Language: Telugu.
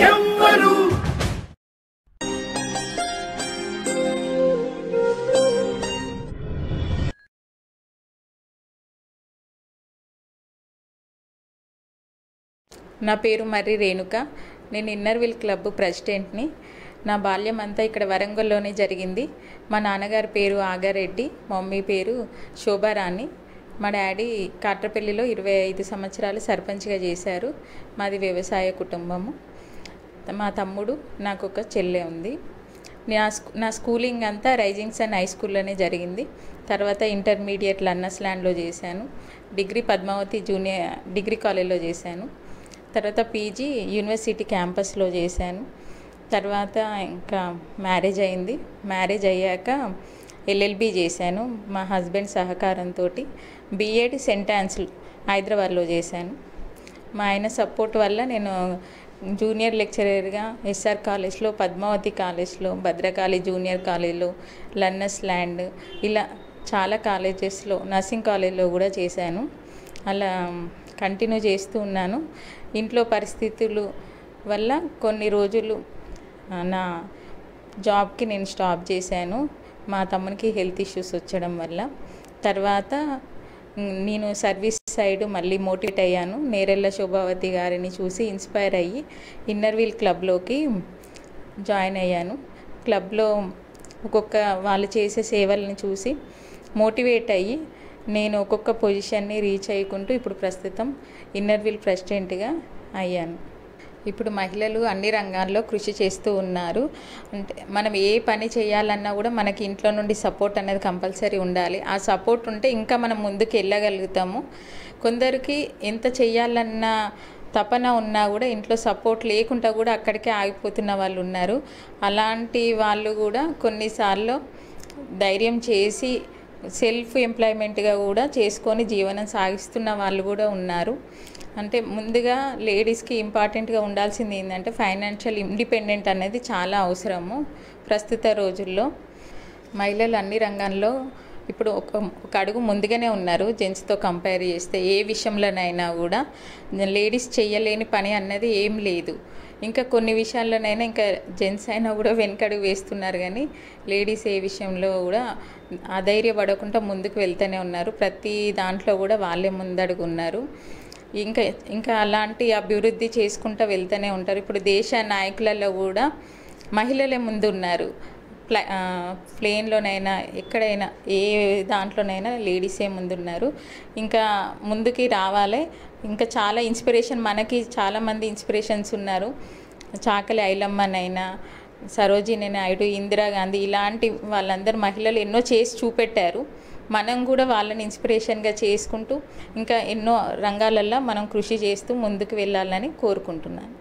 ఎవ్వరు నా పేరు మర్రి రేణుక. నేను ఇన్నర్విల్ క్లబ్ ప్రెసిడెంట్ని. నా బాల్యం అంతా ఇక్కడ వరంగల్లోనే జరిగింది. మా నాన్నగారి పేరు ఆగారెడ్డి, మమ్మీ పేరు శోభారాణి. మా డాడీ కాట్రపల్లిలో 25 సంవత్సరాలు సర్పంచ్గా చేశారు. మాది వ్యవసాయ కుటుంబము. మా తమ్ముడు, నాకు ఒక చెల్లె ఉంది. నా స్కూలింగ్ అంతా రైజింగ్ సన్ హై స్కూల్లోనే జరిగింది. తర్వాత ఇంటర్మీడియట్ లన్నర్స్ ల్యాండ్లో చేశాను. డిగ్రీ పద్మావతి జూనియర్ డిగ్రీ కాలేజ్లో చేశాను. తర్వాత పీజీ యూనివర్సిటీ క్యాంపస్లో చేశాను. తర్వాత ఇంకా మ్యారేజ్ అయింది. మ్యారేజ్ అయ్యాక ఎల్ఎల్బి చేశాను మా హస్బెండ్ సహకారంతో. బిఎడ్ సెంట్ ఆన్స్లు హైదరాబాద్లో చేశాను. మా ఆయన సపోర్ట్ వల్ల నేను జూనియర్ లెక్చరర్గా ఎస్ఆర్ కాలేజ్లో, పద్మావతి కాలేజ్లో, భద్రకాళి జూనియర్ కాలేజ్లో, లన్నర్స్ ల్యాండ్, ఇలా చాలా కాలేజెస్లో, నర్సింగ్ కాలేజ్లో కూడా చేశాను. అలా కంటిన్యూ చేస్తూ ఉన్నాను. ఇంట్లో పరిస్థితులు వల్ల కొన్ని రోజులు నా జాబ్కి నేను స్టాప్ చేశాను. మా తమ్మునికి హెల్త్ ఇష్యూస్ వచ్చడం వల్ల. తర్వాత నేను సర్వీస్ సైడ్ మళ్ళీ మోటివేట్ అయ్యాను. నేరెళ్ళ శోభావతి గారిని చూసి ఇన్స్పైర్ అయ్యి ఇన్నర్విల్ క్లబ్లోకి జాయిన్ అయ్యాను. క్లబ్లో ఒక్కొక్క వాళ్ళు చేసే సేవలను చూసి మోటివేట్ అయ్యి నేను ఒక్కొక్క పొజిషన్ని రీచ్ అయ్యుకుంటూ ఇప్పుడు ప్రస్తుతం ఇన్నర్విల్ ప్రెసిడెంట్గా అయ్యాను. ఇప్పుడు మహిళలు అన్ని రంగాల్లో కృషి చేస్తూ ఉన్నారు. అంటే మనం ఏ పని చేయాలన్నా కూడా మనకి ఇంట్లో నుండి సపోర్ట్ అనేది కంపల్సరీ ఉండాలి. ఆ సపోర్ట్ ఉంటే ఇంకా మనం ముందుకు వెళ్ళగలుగుతాము. కొందరికి ఎంత చేయాలన్న తపన ఉన్నా కూడా ఇంట్లో సపోర్ట్ లేకుండా కూడా అక్కడికే ఆగిపోతున్న వాళ్ళు ఉన్నారు. అలాంటి వాళ్ళు కూడా కొన్నిసార్లు ధైర్యం చేసి సెల్ఫ్ ఎంప్లాయ్మెంట్గా కూడా చేసుకొని జీవనం సాగిస్తున్న వాళ్ళు కూడా ఉన్నారు. అంటే ముందుగా లేడీస్కి ఇంపార్టెంట్గా ఉండాల్సింది ఏంటంటే ఫైనాన్షియల్ ఇండిపెండెంట్ అనేది చాలా అవసరము. ప్రస్తుత రోజుల్లో మహిళలు అన్ని రంగాల్లో ఇప్పుడు ఒక అడుగు ముందుగానే ఉన్నారు. జెంట్స్తో కంపేర్ చేస్తే ఏ విషయంలోనైనా కూడా లేడీస్ చేయలేని పని అన్నది ఏం లేదు. ఇంకా కొన్ని విషయాల్లోనైనా ఇంకా జెంట్స్ అయినా కూడా వెనకడుగు వేస్తున్నారు, కానీ లేడీస్ ఏ విషయంలో కూడా అధైర్యపడకుండా ముందుకు వెళ్తూనే ఉన్నారు. ప్రతి దాంట్లో కూడా వాళ్ళే ముందడుగు ఉన్నారు. ఇంకా అలాంటి అభివృద్ధి చేసుకుంటూ వెళ్తూనే ఉంటారు. ఇప్పుడు దేశ నాయకులలో కూడా మహిళలే ముందు ఉన్నారు. ప్లేన్లోనైనా ఎక్కడైనా ఏ దాంట్లోనైనా లేడీసే ముందున్నారు. ఇంకా ముందుకి రావాలి. ఇంకా చాలా ఇన్స్పిరేషన్, మనకి చాలామంది ఇన్స్పిరేషన్స్ ఉన్నారు. చాకలి ఐలమ్మనైనా, సరోజిని నాయుడు, ఇందిరాగాంధీ, ఇలాంటి వాళ్ళందరూ మహిళలు ఎన్నో చేసి చూపెట్టారు. మనం కూడా వాళ్ళని ఇన్స్పిరేషన్గా చేసుకుంటూ ఇంకా ఎన్నో రంగాలల్లో మనం కృషి చేస్తూ ముందుకు వెళ్ళాలని కోరుకుంటున్నాను.